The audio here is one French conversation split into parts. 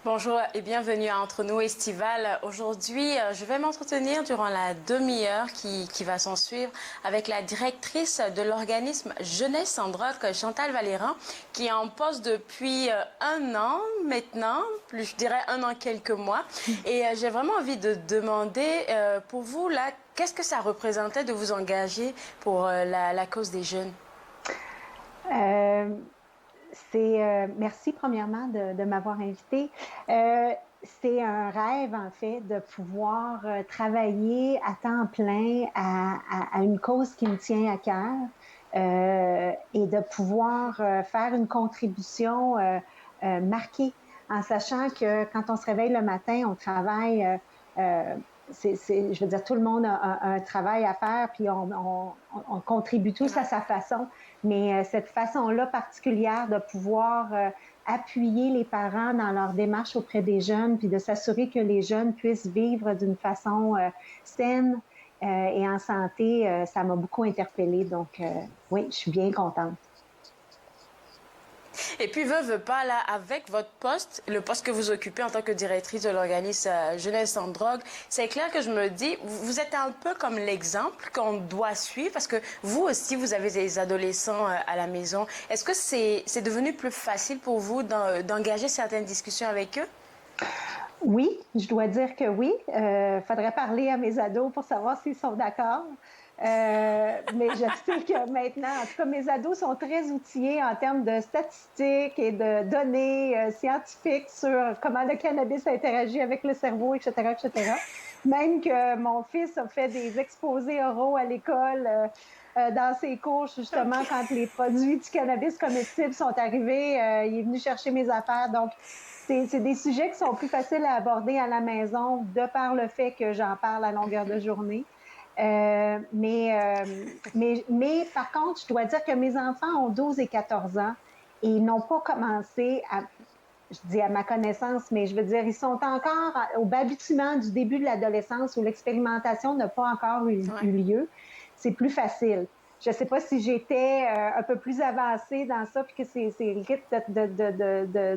Bonjour et bienvenue à Entre nous Estival. Aujourd'hui, je vais m'entretenir durant la demi-heure qui va s'en suivre avec la directrice de l'organisme Jeunesse sans drogue, Chantal Valéran, qui est en poste depuis un an maintenant, plus je dirais un an quelques mois. Et j'ai vraiment envie de demander pour vous, là, qu'est-ce que ça représentait de vous engager pour la cause des jeunes? Euh, Merci premièrement de m'avoir invité. C'est un rêve en fait de pouvoir travailler à temps plein à une cause qui me tient à cœur et de pouvoir faire une contribution marquée en sachant que quand on se réveille le matin, on travaille. Euh, je veux dire, tout le monde a un travail à faire, puis on contribue tous à Ouais. sa façon. Mais cette façon-là particulière de pouvoir appuyer les parents dans leur démarche auprès des jeunes, puis de s'assurer que les jeunes puissent vivre d'une façon saine et en santé, ça m'a beaucoup interpellée. Donc, oui, je suis bien contente. Et puis, veut pas, là, avec votre poste, le poste que vous occupez en tant que directrice de l'organisme Jeunesse sans drogue, c'est clair que je me dis, vous êtes un peu comme l'exemple qu'on doit suivre parce que vous aussi, vous avez des adolescents à la maison. Est-ce que c'est devenu plus facile pour vous d'engager certaines discussions avec eux? Oui, je dois dire que oui. Faudrait parler à mes ados pour savoir s'ils sont d'accord. Mais je sais que maintenant, en tout cas, mes ados sont très outillés en termes de statistiques et de données scientifiques sur comment le cannabis interagit avec le cerveau, etc., etc. Même que mon fils a fait des exposés oraux à l'école dans ses cours, justement, OK. quand les produits du cannabis comestible sont arrivés, il est venu chercher mes affaires. Donc, c'est des sujets qui sont plus faciles à aborder à la maison de par le fait que j'en parle à longueur de journée. Mais par contre, je dois dire que mes enfants ont 12 et 14 ans et ils n'ont pas commencé à, je dis à ma connaissance, mais je veux dire, ils sont encore au balbutiement du début de l'adolescence où l'expérimentation n'a pas encore Ouais. eu lieu. C'est plus facile. Je ne sais pas si j'étais un peu plus avancée dans ça, puis que le rythme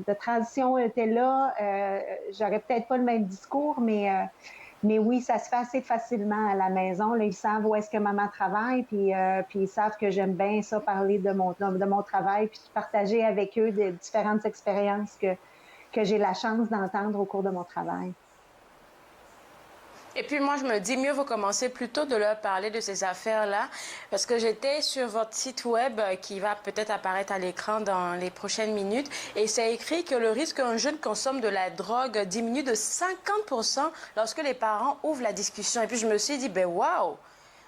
de transition était là, j'aurais peut-être pas le même discours, mais oui, ça se fait assez facilement à la maison. Là, ils savent où est-ce que maman travaille, puis ils savent que j'aime bien ça, parler de mon travail, puis de partager avec eux des différentes expériences que j'ai la chance d'entendre au cours de mon travail. Et puis moi, je me dis, mieux vaut commencer plutôt de leur parler de ces affaires-là, parce que j'étais sur votre site web qui va peut-être apparaître à l'écran dans les prochaines minutes, et c'est écrit que le risque qu'un jeune consomme de la drogue diminue de 50% lorsque les parents ouvrent la discussion. Et puis je me suis dit, ben waouh,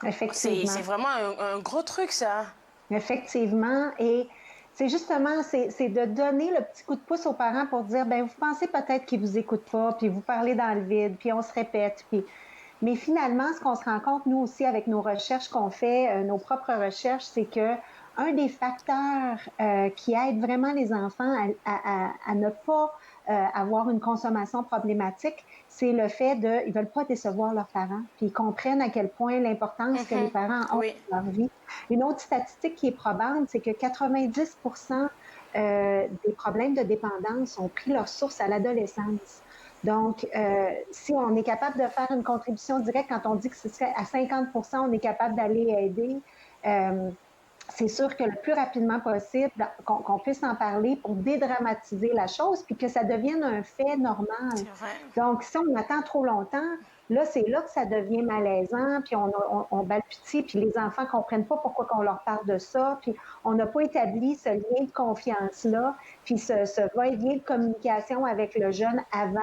c'est Effectivement. vraiment un gros truc ça. Effectivement. Et c'est justement, c'est de donner le petit coup de pouce aux parents pour dire, ben, vous pensez peut-être qu'ils vous écoutent pas, puis vous parlez dans le vide, puis on se répète, puis mais finalement, ce qu'on se rend compte, nous aussi, avec nos recherches qu'on fait, nos propres recherches, c'est que un des facteurs qui aide vraiment les enfants à ne pas avoir une consommation problématique, c'est le fait ils veulent pas décevoir leurs parents, puis ils comprennent à quel point l'importance que les Mhm. parents ont Oui. dans leur vie. Une autre statistique qui est probante, c'est que 90% des problèmes de dépendance ont pris leur source à l'adolescence. Donc, si on est capable de faire une contribution directe, quand on dit que ce serait à 50%, on est capable d'aller aider, euh, c'est sûr que le plus rapidement possible, qu'on puisse en parler pour dédramatiser la chose, puis que ça devienne un fait normal. C'est vrai. Donc, si on attend trop longtemps, là, c'est là que ça devient malaisant, puis on balbutie, puis les enfants ne comprennent pas pourquoi on leur parle de ça, puis on n'a pas établi ce lien de confiance-là, puis ce va-et-vient de communication avec le jeune avant.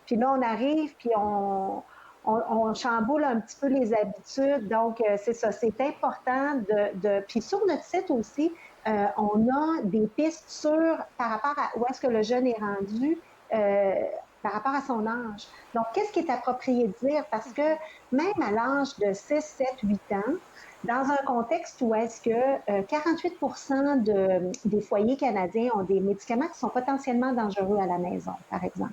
Puis là, on arrive, puis on chamboule un petit peu les habitudes. Donc, c'est ça, c'est important Puis sur notre site aussi, on a des pistes par rapport à où est-ce que le jeune est rendu, euh, par rapport à son âge. Donc, qu'est-ce qui est approprié de dire? Parce que même à l'âge de 6, 7, 8 ans, dans un contexte où est-ce que 48 des foyers canadiens ont des médicaments qui sont potentiellement dangereux à la maison, par exemple.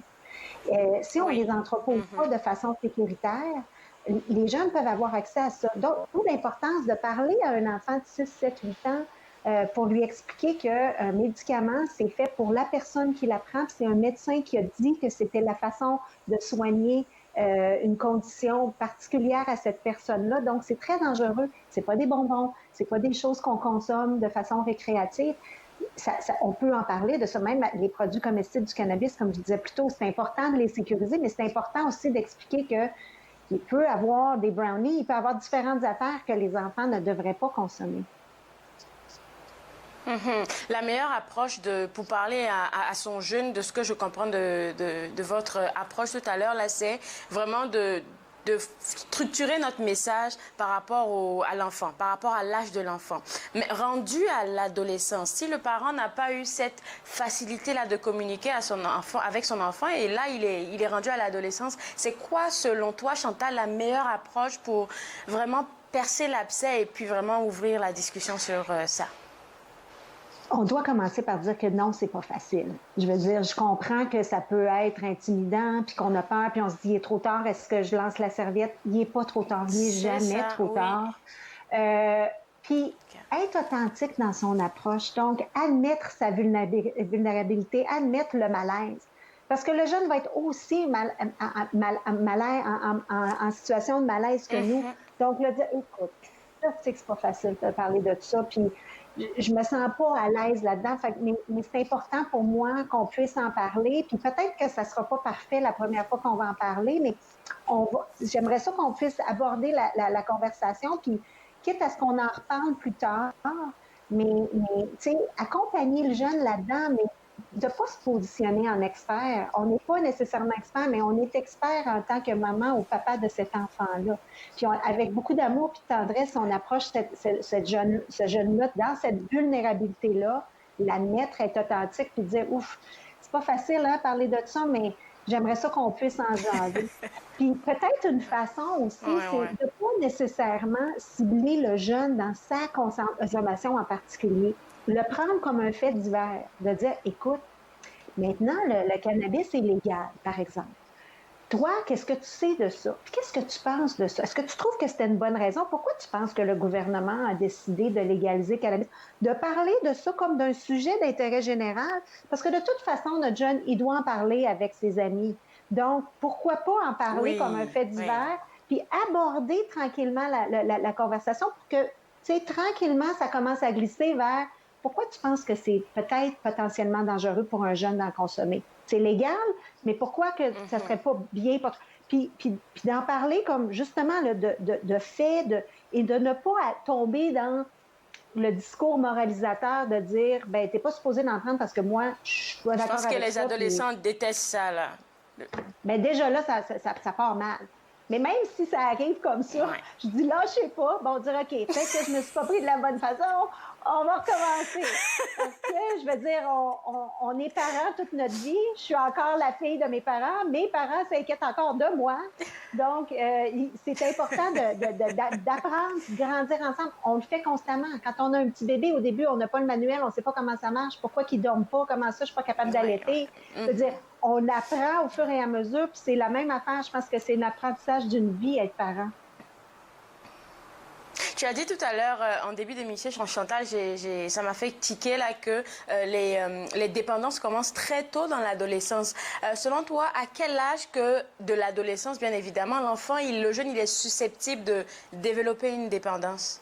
Si on Oui. les entrepose pas Mhm. de façon sécuritaire, les jeunes peuvent avoir accès à ça. Donc, d'où l'importance de parler à un enfant de 6, 7, 8 ans pour lui expliquer qu'un médicament, c'est fait pour la personne qui la prend. C'est un médecin qui a dit que c'était la façon de soigner une condition particulière à cette personne-là. Donc, c'est très dangereux. C'est pas des bonbons, c'est pas des choses qu'on consomme de façon récréative. On peut en parler de ça, même les produits comestibles du cannabis, comme je disais plus tôt, c'est important de les sécuriser, mais c'est important aussi d'expliquer qu'il peut avoir des brownies, il peut avoir différentes affaires que les enfants ne devraient pas consommer. La meilleure approche pour parler à son jeune, de ce que je comprends de votre approche tout à l'heure, là, c'est vraiment de structurer notre message par rapport à l'enfant, par rapport à l'âge de l'enfant. Mais rendu à l'adolescence, si le parent n'a pas eu cette facilité-là de communiquer avec son enfant, et là, il est rendu à l'adolescence, c'est quoi, selon toi, Chantal, la meilleure approche pour vraiment percer l'abcès et puis vraiment ouvrir la discussion sur ça? On doit commencer par dire que non, c'est pas facile. Je veux dire, je comprends que ça peut être intimidant, puis qu'on a peur, puis on se dit, il est trop tard, est-ce que je lance la serviette? Il n'est pas trop tard, il n'est jamais trop tard. Puis être authentique dans son approche, donc admettre sa vulnérabilité, admettre le malaise. Parce que le jeune va être aussi en situation de malaise que nous. Donc, le dire, écoute, je sais que c'est pas facile de parler de ça, puis je me sens pas à l'aise là-dedans, mais c'est important pour moi qu'on puisse en parler, puis peut-être que ça sera pas parfait la première fois qu'on va en parler, mais j'aimerais ça qu'on puisse aborder la conversation, puis quitte à ce qu'on en reparle plus tard, mais tu sais, accompagner le jeune là-dedans, mais de ne pas se positionner en expert. On n'est pas nécessairement expert, mais on est expert en tant que maman ou papa de cet enfant-là. Puis avec beaucoup d'amour et de tendresse, on approche ce jeune-là dans cette vulnérabilité-là, l'admettre, être authentique, puis dire, ouf, c'est pas facile, hein, parler de ça, mais j'aimerais ça qu'on puisse en jaser. Puis peut-être une façon aussi, c'est de ne pas nécessairement cibler le jeune dans sa consommation en particulier. Le prendre comme un fait divers, de dire, écoute, maintenant, le cannabis est légal, par exemple. Toi, qu'est-ce que tu sais de ça? Qu'est-ce que tu penses de ça? Est-ce que tu trouves que c'était une bonne raison? Pourquoi tu penses que le gouvernement a décidé de légaliser le cannabis? De parler de ça comme d'un sujet d'intérêt général, parce que de toute façon, notre jeune, il doit en parler avec ses amis. Donc, pourquoi pas en parler comme un fait divers, puis aborder tranquillement la conversation pour que, tu sais, tranquillement, ça commence à glisser vers pourquoi tu penses que c'est peut-être potentiellement dangereux pour un jeune d'en consommer? C'est légal, mais pourquoi que ça serait pas bien pour... Puis d'en parler comme justement là, de fait et de ne pas tomber dans le discours moralisateur de dire ben t'es pas supposé d'en prendre parce que moi je suis pas d'accord avec ça. Je pense que les adolescents détestent ça là. Ben déjà là ça part mal. Mais même si ça arrive comme ça, je dis lâchez pas. Bon, dire OK, peut-être que je me suis pas pris de la bonne façon. On va recommencer. Parce que, je veux dire, on est parents toute notre vie. Je suis encore la fille de mes parents. Mes parents s'inquiètent encore de moi. Donc, c'est important d'apprendre, de grandir ensemble. On le fait constamment. Quand on a un petit bébé, au début, on n'a pas le manuel, on ne sait pas comment ça marche, pourquoi il ne dorme pas, comment ça, je ne suis pas capable d'allaiter. C'est-à-dire, on apprend au fur et à mesure, puis c'est la même affaire. Je pense que c'est l'apprentissage d'une vie, être parent. Tu as dit tout à l'heure, en début d'émission, Chantal, ça m'a fait tiquer là que les dépendances commencent très tôt dans l'adolescence. Selon toi, à quel âge que de l'adolescence, bien évidemment, l'enfant, le jeune, il est susceptible de développer une dépendance?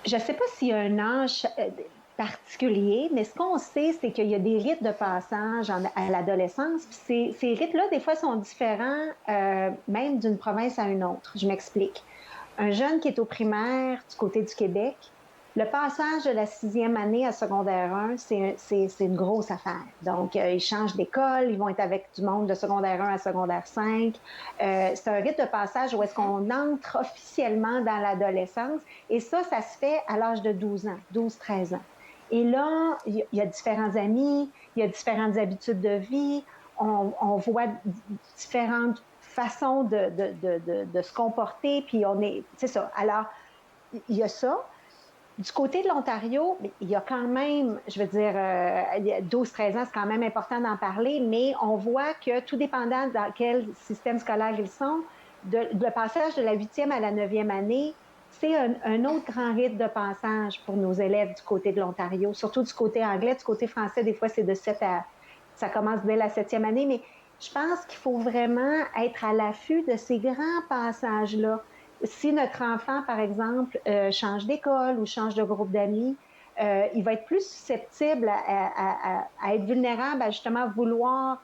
Je ne sais pas s'il y a un âge particulier, mais ce qu'on sait, c'est qu'il y a des rites de passage à l'adolescence. Puis ces rites-là, des fois, sont différents, même d'une province à une autre. Je m'explique. Un jeune qui est au primaire du côté du Québec, le passage de la 6e année à secondaire 1, c'est une grosse affaire. Donc, ils changent d'école, ils vont être avec du monde de secondaire 1 à secondaire 5. C'est un rite de passage où est-ce qu'on entre officiellement dans l'adolescence. Et ça se fait à l'âge de 12 ans, 12-13 ans. Et là, il y a différents amis, il y a différentes habitudes de vie, on voit différentes façon de se comporter, puis c'est ça. Alors, il y a ça. Du côté de l'Ontario, il y a quand même, je veux dire, 12-13 ans, c'est quand même important d'en parler, mais on voit que tout dépendant dans quel système scolaire ils sont, le passage de la 8e à la 9e année, c'est un autre grand rite de passage pour nos élèves du côté de l'Ontario, surtout du côté anglais. Du côté français, des fois, c'est de 7 à... Ça commence dès la 7e année, mais je pense qu'il faut vraiment être à l'affût de ces grands passages-là. Si notre enfant, par exemple, change d'école ou change de groupe d'amis, il va être plus susceptible à être vulnérable à justement vouloir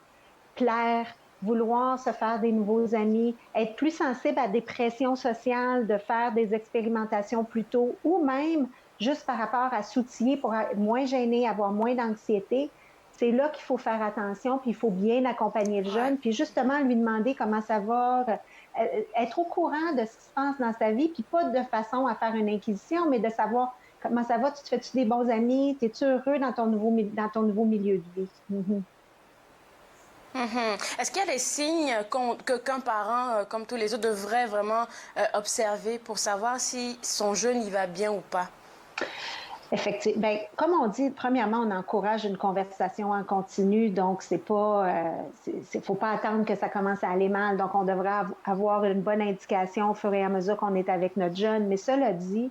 plaire, vouloir se faire des nouveaux amis, être plus sensible à des pressions sociales, de faire des expérimentations plus tôt, ou même juste par rapport à s'outiller pour être moins gêné, avoir moins d'anxiété. C'est là qu'il faut faire attention, puis il faut bien accompagner le jeune, puis justement lui demander comment ça va, être au courant de ce qui se passe dans sa vie, puis pas de façon à faire une inquisition, mais de savoir comment ça va, tu te fais-tu des bons amis, es-tu heureux dans ton nouveau milieu de vie? Mm-hmm. Est-ce qu'il y a des signes qu'un parent, comme tous les autres, devrait vraiment observer pour savoir si son jeune y va bien ou pas? Effectivement. Bien, comme on dit, premièrement, on encourage une conversation en continu, donc c'est pas, faut pas attendre que ça commence à aller mal. Donc, on devrait avoir une bonne indication au fur et à mesure qu'on est avec notre jeune. Mais cela dit,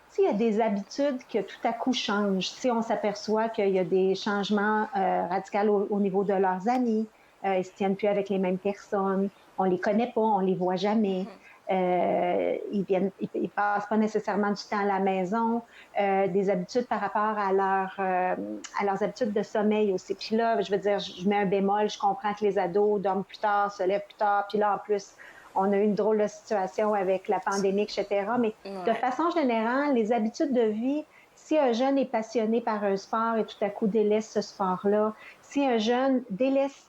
s'il y a des habitudes qui tout à coup changent, si on s'aperçoit qu'il y a des changements radicaux au niveau de leurs amis, ils se tiennent plus avec les mêmes personnes, on les connaît pas, on les voit jamais. Ils passent pas nécessairement du temps à la maison, des habitudes par rapport à leurs habitudes de sommeil aussi. Puis là, je veux dire, je mets un bémol, je comprends que les ados dorment plus tard, se lèvent plus tard, puis là, en plus, on a eu une drôle de situation avec la pandémie, etc. Mais de façon générale, les habitudes de vie, si un jeune est passionné par un sport et tout à coup délaisse ce sport-là, si un jeune délaisse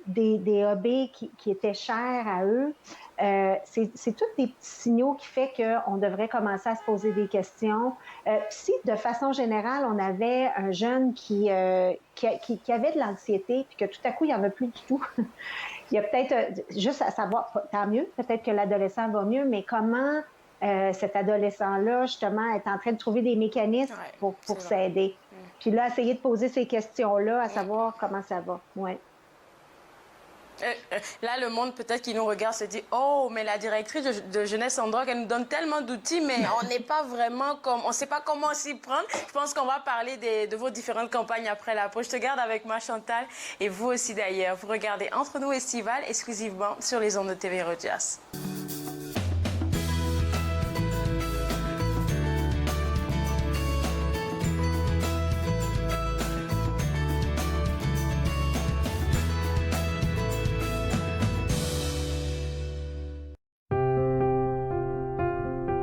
des hobbies qui étaient chers à eux, c'est tous des petits signaux qui font qu'on devrait commencer à se poser des questions. Si, de façon générale, on avait un jeune qui avait de l'anxiété, puis que tout à coup, il n'y en a plus du tout, il y a peut-être, juste à savoir, tant mieux, peut-être que l'adolescent va mieux, mais comment cet adolescent-là, justement, est en train de trouver des mécanismes pour s'aider. Puis là, essayer de poser ces questions-là, à savoir comment ça va. Ouais. Là, le monde peut-être qui nous regarde se dit « Oh, mais la directrice de Jeunesse en drogue, elle nous donne tellement d'outils, mais on n'est pas vraiment comme... On ne sait pas comment s'y prendre. » Je pense qu'on va parler de vos différentes campagnes après la pause. Je te garde avec moi, Chantal, et vous aussi d'ailleurs. Vous regardez Entre nous Estival, exclusivement sur les ondes de TV Rogers.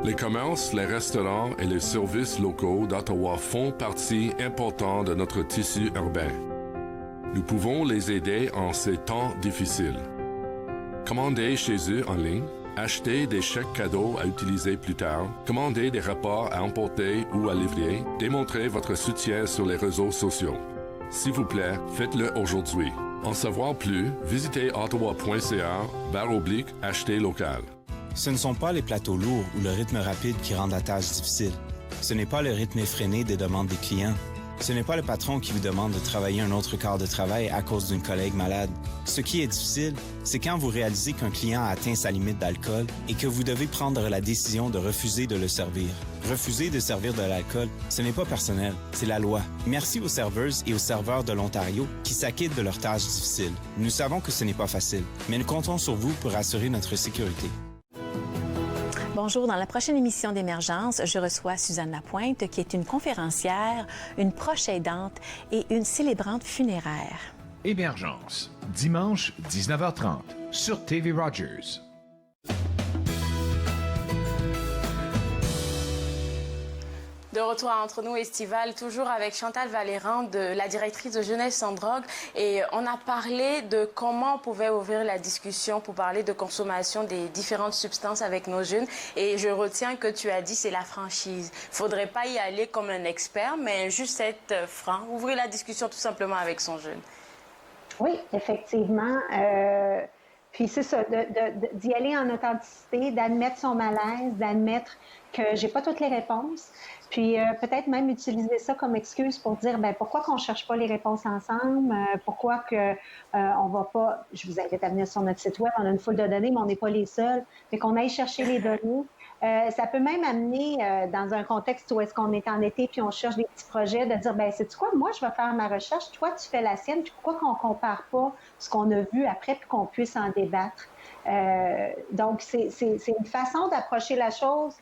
Les commerces, les restaurants et les services locaux d'Ottawa font partie importante de notre tissu urbain. Nous pouvons les aider en ces temps difficiles. Commandez chez eux en ligne, acheter des chèques cadeaux à utiliser plus tard, commander des repas à emporter ou à livrer, démontrez votre soutien sur les réseaux sociaux. S'il vous plaît, faites-le aujourd'hui. En savoir plus, visitez ottawa.ca/acheter local. Ce ne sont pas les plateaux lourds ou le rythme rapide qui rendent la tâche difficile. Ce n'est pas le rythme effréné des demandes des clients. Ce n'est pas le patron qui vous demande de travailler un autre quart de travail à cause d'une collègue malade. Ce qui est difficile, c'est quand vous réalisez qu'un client a atteint sa limite d'alcool et que vous devez prendre la décision de refuser de le servir. Refuser de servir de l'alcool, ce n'est pas personnel, c'est la loi. Merci aux serveuses et aux serveurs de l'Ontario qui s'acquittent de leurs tâches difficiles. Nous savons que ce n'est pas facile, mais nous comptons sur vous pour assurer notre sécurité. Bonjour, dans la prochaine émission d'Émergence, je reçois Suzanne Lapointe, qui est une conférencière, une proche aidante et une célébrante funéraire. Émergence, dimanche 19h30 sur TV Rogers. De retour à Entre nous Estival, toujours avec Chantal Valérand, la directrice de Jeunesse sans drogue. Et on a parlé de comment on pouvait ouvrir la discussion pour parler de consommation des différentes substances avec nos jeunes. Et je retiens que tu as dit c'est la franchise. Il ne faudrait pas y aller comme un expert, mais juste être franc, ouvrir la discussion tout simplement avec son jeune. Oui, effectivement. Puis c'est ça, d'y aller en authenticité, d'admettre son malaise, d'admettre que j'ai pas toutes les réponses. Puis peut-être même utiliser ça comme excuse pour dire ben pourquoi qu'on cherche pas les réponses ensemble, pourquoi que on va pas. Je vous invite à venir sur notre site web, on a une foule de données, mais on n'est pas les seuls. Fait qu'on aille chercher les données. Ça peut même amener dans un contexte où est-ce qu'on est en été puis on cherche des petits projets, de dire, ben sais-tu quoi, moi, je vais faire ma recherche, toi, tu fais la sienne, puis pourquoi qu'on compare pas ce qu'on a vu après puis qu'on puisse en débattre. Donc, c'est une façon d'approcher la chose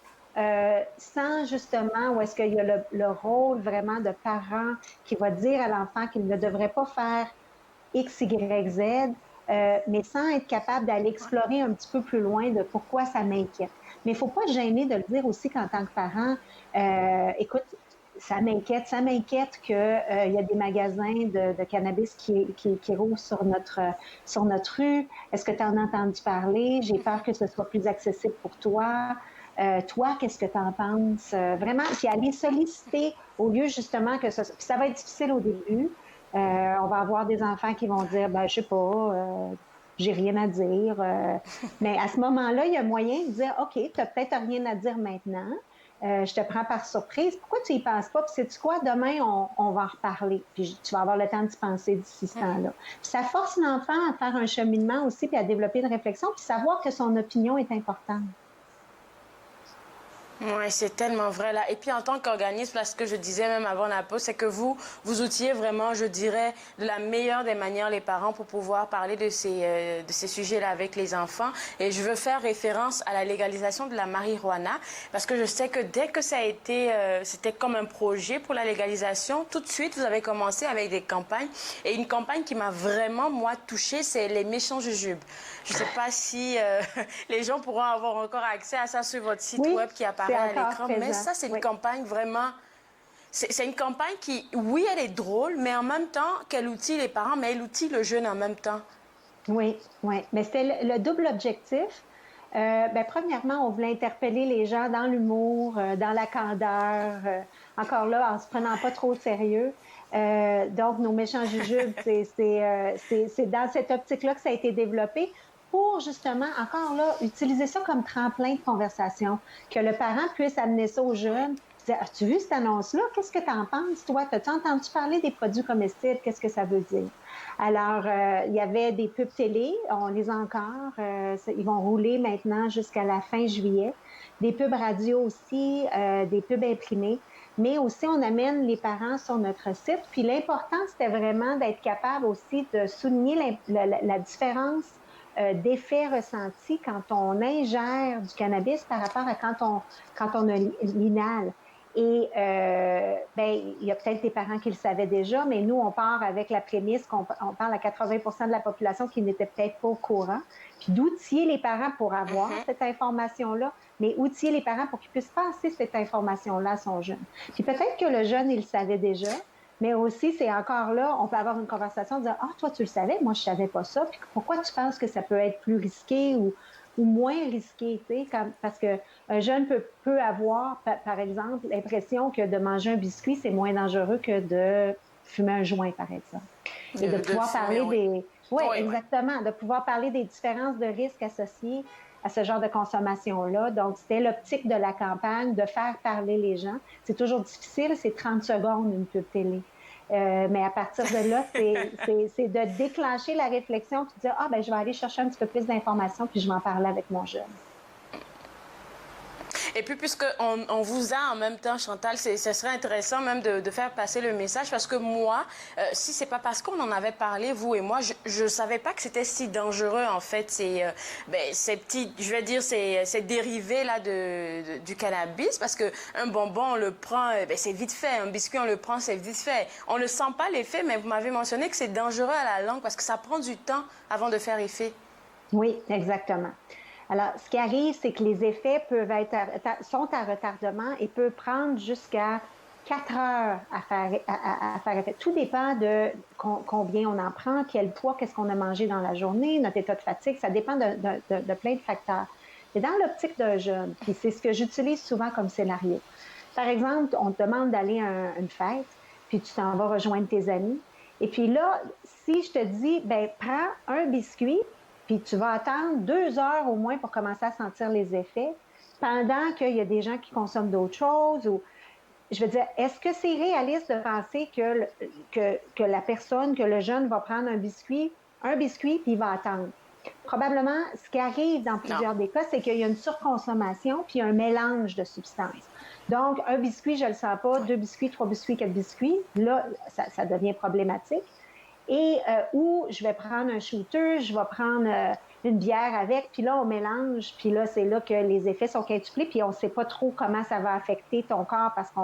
sans justement où est-ce qu'il y a le rôle vraiment de parent qui va dire à l'enfant qu'il ne devrait pas faire X, Y, Z, mais sans être capable d'aller explorer un petit peu plus loin de pourquoi ça m'inquiète. Mais il ne faut pas être gêné de le dire aussi qu'en tant que parent, écoute, ça m'inquiète qu'il y a des magasins de cannabis qui roulent sur notre rue. Est-ce que tu en as entendu parler? J'ai peur que ce soit plus accessible pour toi. Toi, qu'est-ce que tu en penses? Vraiment, puis aller solliciter au lieu justement que ça... Puis ça va être difficile au début. On va avoir des enfants qui vont dire, ben, je sais pas, j'ai rien à dire. Mais à ce moment-là, il y a moyen de dire, OK, tu n'as peut-être rien à dire maintenant. Je te prends par surprise. Pourquoi tu y penses pas? Puis sais-tu quoi? Demain, on va en reparler. Puis tu vas avoir le temps d'y penser d'ici ce temps-là. Puis ça force l'enfant à faire un cheminement aussi, puis à développer une réflexion, puis savoir que son opinion est importante. Oui, c'est tellement vrai là. Et puis en tant qu'organisme, là, ce que je disais même avant la pause, c'est que vous outillez vraiment, je dirais, de la meilleure des manières les parents pour pouvoir parler de ces sujets-là avec les enfants. Et je veux faire référence à la légalisation de la marijuana parce que je sais que dès que ça a été, c'était comme un projet pour la légalisation, tout de suite, vous avez commencé avec des campagnes. Et une campagne qui m'a vraiment, moi, touchée, c'est les méchants jujubes. Je ne sais pas si les gens pourront avoir encore accès à ça sur votre site web qui apparaît à l'écran, mais ça, c'est une campagne vraiment... C'est une campagne qui, oui, elle est drôle, mais en même temps qu'elle outille les parents, mais elle outille le jeune en même temps. Oui, oui. Mais c'était le double objectif. Premièrement, on voulait interpeller les gens dans l'humour, dans la candeur, encore là, en se prenant pas trop au sérieux. Donc, nos méchants jujubes, c'est dans cette optique-là que ça a été développé pour justement, encore là, utiliser ça comme tremplin de conversation, que le parent puisse amener ça aux jeunes. As-tu vu cette annonce-là? Qu'est-ce que tu en penses, toi? As-tu entendu parler des produits comestibles? Qu'est-ce que ça veut dire? Alors, il y avait des pubs télé, on les a encore, ils vont rouler maintenant jusqu'à la fin juillet. Des pubs radio aussi, des pubs imprimées. Mais aussi, on amène les parents sur notre site. Puis l'important, c'était vraiment d'être capable aussi de souligner la différence d'effets ressentis quand on ingère du cannabis par rapport à quand on l'inhale. Et il y a peut-être des parents qui le savaient déjà, mais nous, on part avec la prémisse qu'on parle à 80% de la population qui n'était peut-être pas au courant. Puis d'outiller les parents pour avoir cette information-là, mais outiller les parents pour qu'ils puissent passer cette information-là à son jeune. Puis peut-être que le jeune, il le savait déjà, mais aussi, c'est encore là, on peut avoir une conversation, dire « Ah, toi, tu le savais, moi, je ne savais pas ça. Puis pourquoi tu penses que ça peut être plus risqué ou moins risqué, tu sais, parce qu'un jeune peut avoir, par exemple, l'impression que de manger un biscuit, c'est moins dangereux que de fumer un joint, par exemple. Et de pouvoir parler des... Oui, exactement, de pouvoir parler des différences de risques associées à ce genre de consommation-là. Donc, c'était l'optique de la campagne, de faire parler les gens. C'est toujours difficile, c'est 30 secondes une pub télé. Mais à partir de là, c'est de déclencher la réflexion puis de dire « Ah, ben je vais aller chercher un petit peu plus d'informations puis je vais en parler avec mon jeune. » Et puis, puisqu'on vous a en même temps, Chantal, ce serait intéressant même de faire passer le message parce que moi, si c'est pas parce qu'on en avait parlé, vous et moi, je savais pas que c'était si dangereux, en fait, ces petits, je vais dire, ces dérivés-là du cannabis parce qu'un bonbon, on le prend, c'est vite fait. Un biscuit, on le prend, c'est vite fait. On ne sent pas l'effet, mais vous m'avez mentionné que c'est dangereux à la langue parce que ça prend du temps avant de faire effet. Oui, exactement. Alors, ce qui arrive, c'est que les effets sont à retardement et peuvent prendre jusqu'à 4 heures à faire effet. Tout dépend de combien on en prend, quel poids, qu'est-ce qu'on a mangé dans la journée, notre état de fatigue. Ça dépend de plein de facteurs. Et dans l'optique d'un jeune, puis c'est ce que j'utilise souvent comme scénario. Par exemple, on te demande d'aller à une fête, puis tu t'en vas rejoindre tes amis. Et puis là, si je te dis, prends un biscuit, puis tu vas attendre 2 heures au moins pour commencer à sentir les effets, pendant qu'il y a des gens qui consomment d'autres choses. Ou, je veux dire, est-ce que c'est réaliste de penser que la personne, que le jeune va prendre un biscuit, puis il va attendre? Probablement, ce qui arrive dans plusieurs des cas, c'est qu'il y a une surconsommation puis un mélange de substances. Donc, un biscuit, je ne le sens pas, 2 biscuits, 3 biscuits, 4 biscuits, là, ça devient problématique. Et ou je vais prendre un shooter, je vais prendre une bière avec, puis là, on mélange, puis là, c'est là que les effets sont quintuplés, puis on ne sait pas trop comment ça va affecter ton corps parce que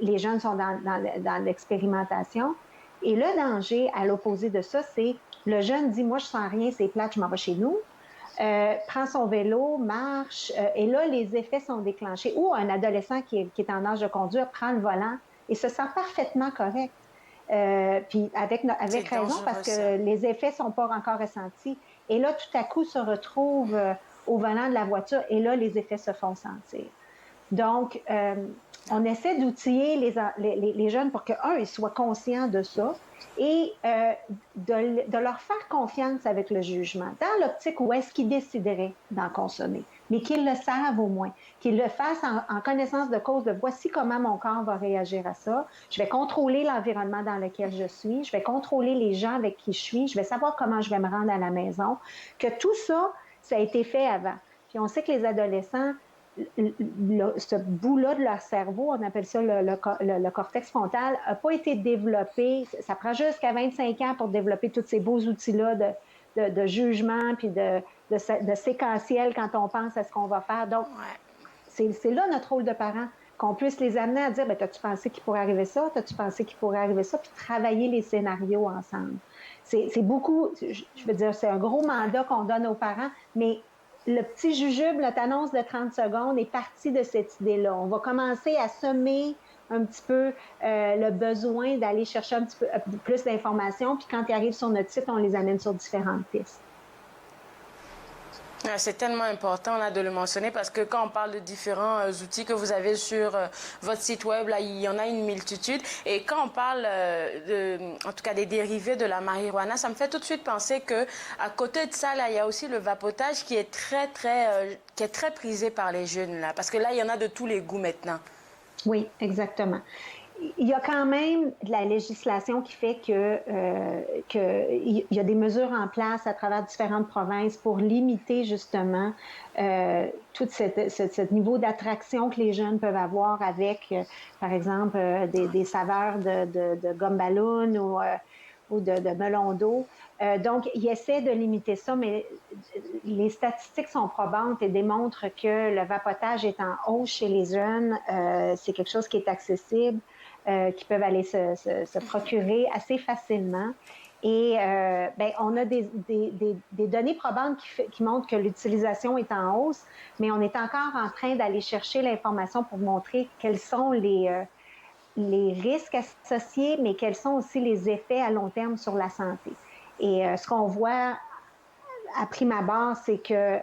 les jeunes sont dans l'expérimentation. Et le danger, à l'opposé de ça, c'est le jeune dit, moi, je sens rien, c'est plate, je m'en vais chez nous. Prend son vélo, marche, et là, les effets sont déclenchés. Ou un adolescent qui est en âge de conduire prend le volant et se sent parfaitement correct. Puis avec raison, parce que les effets ne sont pas encore ressentis. Et là, tout à coup, se retrouve au volant de la voiture et là, les effets se font sentir. Donc, on essaie d'outiller les jeunes pour ils soient conscients de ça et de leur faire confiance avec le jugement, dans l'optique où est-ce qu'ils décideraient d'en consommer, mais qu'ils le savent au moins, qu'ils le fassent en connaissance de cause de voici comment mon corps va réagir à ça, je vais contrôler l'environnement dans lequel je suis, je vais contrôler les gens avec qui je suis, je vais savoir comment je vais me rendre à la maison, que tout ça, ça a été fait avant. Puis on sait que les adolescents, ce bout-là de leur cerveau, on appelle ça le cortex frontal, n'a pas été développé. Ça prend jusqu'à 25 ans pour développer tous ces beaux outils-là de jugement puis de séquentiel quand on pense à ce qu'on va faire. Donc, c'est là notre rôle de parent, qu'on puisse les amener à dire, ben, t'as-tu pensé qu'il pourrait arriver ça? T'as-tu pensé qu'il pourrait arriver ça? Puis travailler les scénarios ensemble. C'est beaucoup, je veux dire, c'est un gros mandat qu'on donne aux parents, mais le petit jujube, notre annonce de 30 secondes est partie de cette idée-là. On va commencer à semer un petit peu le besoin d'aller chercher un petit peu plus d'informations, puis quand ils arrivent sur notre site, on les amène sur différentes pistes. C'est tellement important là, de le mentionner parce que quand on parle de différents outils que vous avez sur votre site web, là, il y en a une multitude. Et quand on parle, en tout cas des dérivés de la marijuana, ça me fait tout de suite penser qu'à côté de ça, là, il y a aussi le vapotage qui est très prisé par les jeunes. Là, parce que là, il y en a de tous les goûts maintenant. Oui, exactement. Il y a quand même de la législation qui fait qu'il y a des mesures en place à travers différentes provinces pour limiter justement tout ce niveau d'attraction que les jeunes peuvent avoir avec, par exemple, des saveurs de gomme ballon ou de melon d'eau. Donc, ils essaient de limiter ça, mais les statistiques sont probantes et démontrent que le vapotage est en hausse chez les jeunes. C'est quelque chose qui est accessible. Qui peuvent aller se procurer assez facilement. Et on a des données probantes qui montrent que l'utilisation est en hausse, mais on est encore en train d'aller chercher l'information pour montrer quels sont les risques associés, mais quels sont aussi les effets à long terme sur la santé. Et ce qu'on voit à prime abord, c'est que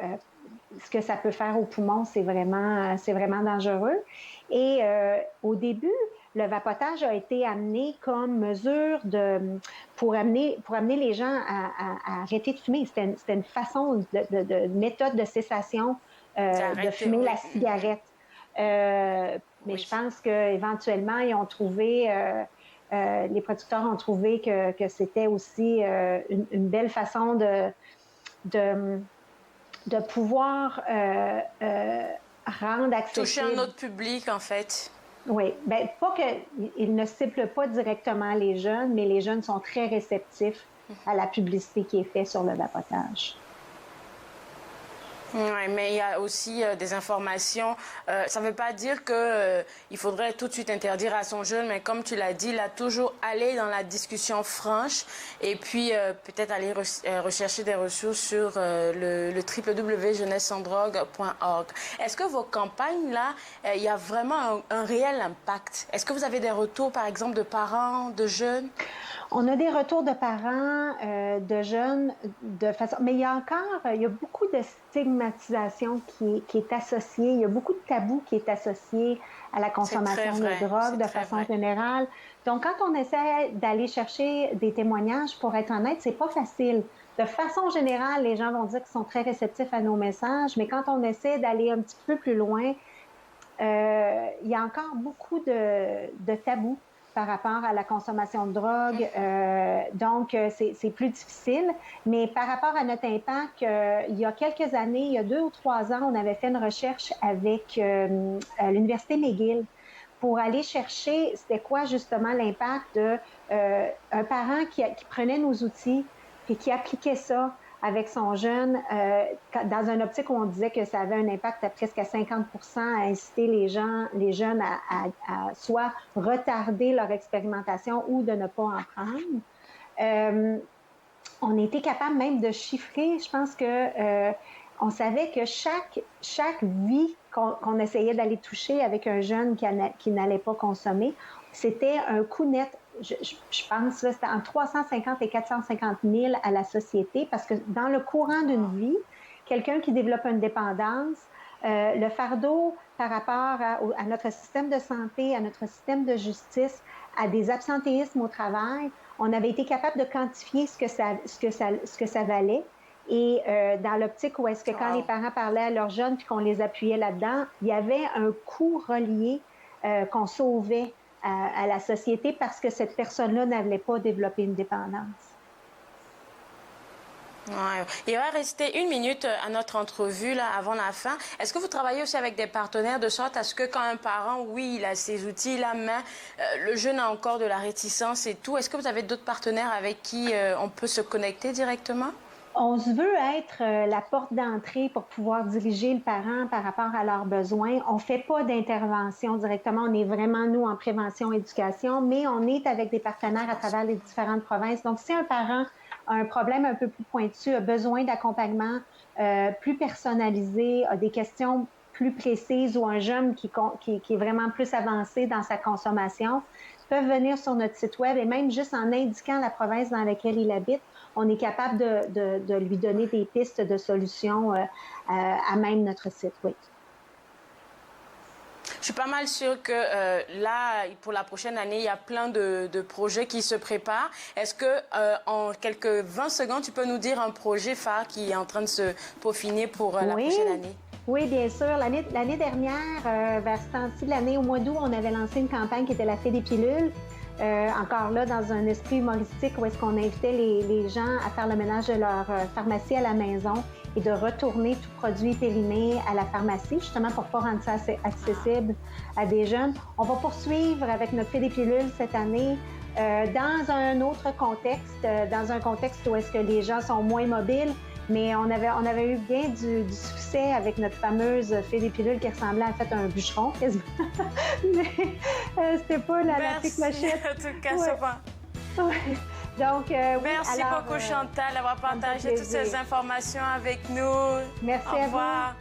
ce que ça peut faire aux poumons, c'est vraiment dangereux. Et au début, le vapotage a été amené comme mesure pour amener les gens à arrêter de fumer. C'était une façon de méthode de cessation de fumer la cigarette. Mais je pense qu'éventuellement, ils ont trouvé, les producteurs ont trouvé que c'était aussi une belle façon de pouvoir rendre accessible. Toucher un autre public, en fait. Oui, bien, pas qu'ils ne ciblent pas directement les jeunes, mais les jeunes sont très réceptifs à la publicité qui est faite sur le vapotage. Oui, mais il y a aussi des informations. Ça ne veut pas dire qu'il faudrait tout de suite interdire à son jeune, mais comme tu l'as dit, là, toujours aller dans la discussion franche et puis peut-être aller rechercher des ressources sur le www.jeunessesandrogue.org. Est-ce que vos campagnes, là, il y a vraiment un réel impact? Est-ce que vous avez des retours, par exemple, de parents, de jeunes? On a des retours de parents, de jeunes, de façon... Mais il y a beaucoup de stigmatisation qui est associée, il y a beaucoup de tabous qui est associé à la consommation de drogue de façon générale. Donc, quand on essaie d'aller chercher des témoignages, pour être honnête, c'est pas facile. De façon générale, les gens vont dire qu'ils sont très réceptifs à nos messages, mais quand on essaie d'aller un petit peu plus loin, il y a encore beaucoup de tabous. par rapport à la consommation de drogue. Donc, c'est plus difficile. Mais par rapport à notre impact, il y a quelques années, il y a 2 ou 3 ans, on avait fait une recherche avec l'Université McGill pour aller chercher c'était quoi justement l'impact d'un parent qui prenait nos outils et qui appliquait ça avec son jeune, dans une optique où on disait que ça avait un impact à presque à 50 % à inciter les jeunes à soit retarder leur expérimentation ou de ne pas en prendre. On était capable même de chiffrer, je pense que on savait que chaque vie qu'on essayait d'aller toucher avec un jeune qui n'allait pas consommer, c'était un coût net. Je pense que c'était entre 350 et 450 000 à la société parce que dans le courant d'une vie, quelqu'un qui développe une dépendance, le fardeau par rapport à notre système de santé, à notre système de justice, à des absentéismes au travail, on avait été capable de quantifier ce que ça valait. Et dans l'optique où est-ce que quand les parents parlaient à leurs jeunes puis qu'on les appuyait là-dedans, il y avait un coût relié qu'on sauvait à la société parce que cette personne-là n'avait pas développé une dépendance. Ouais. Il va rester 1 minute à notre entrevue là, avant la fin. Est-ce que vous travaillez aussi avec des partenaires de sorte à ce que quand un parent, oui, il a ses outils, la main, le jeune a encore de la réticence et tout, est-ce que vous avez d'autres partenaires avec qui on peut se connecter directement? On se veut être la porte d'entrée pour pouvoir diriger le parent par rapport à leurs besoins. On ne fait pas d'intervention directement. On est vraiment, nous, en prévention-éducation, mais on est avec des partenaires à travers les différentes provinces. Donc, si un parent a un problème un peu plus pointu, a besoin d'accompagnement plus personnalisé, a des questions plus précises ou un jeune qui est vraiment plus avancé dans sa consommation, peuvent venir sur notre site web et même juste en indiquant la province dans laquelle il habite, on est capable de lui donner des pistes de solutions à même notre site, oui. Je suis pas mal sûre que là, pour la prochaine année, il y a plein de projets qui se préparent. Est-ce que en quelques 20 secondes, tu peux nous dire un projet phare qui est en train de se peaufiner pour la prochaine année? Oui, bien sûr. L'année dernière, vers ce temps-ci de l'année, au mois d'août, on avait lancé une campagne qui était la Fée des pilules. Encore là, dans un esprit humoristique où est-ce qu'on invitait les gens à faire le ménage de leur pharmacie à la maison et de retourner tout produit périmé à la pharmacie, justement pour ne pas rendre ça accessible à des jeunes. On va poursuivre avec notre Fée des pilules cette année dans un autre contexte, dans un contexte où est-ce que les gens sont moins mobiles, mais on avait eu bien du succès avec notre fameuse Fée des pilules qui ressemblait à fait un bûcheron, quasiment. Mais c'était pas la fée clochette. En tout cas, ça va. Donc, merci beaucoup, Chantal, d'avoir partagé toutes ces informations avec nous. Merci à vous. Au revoir.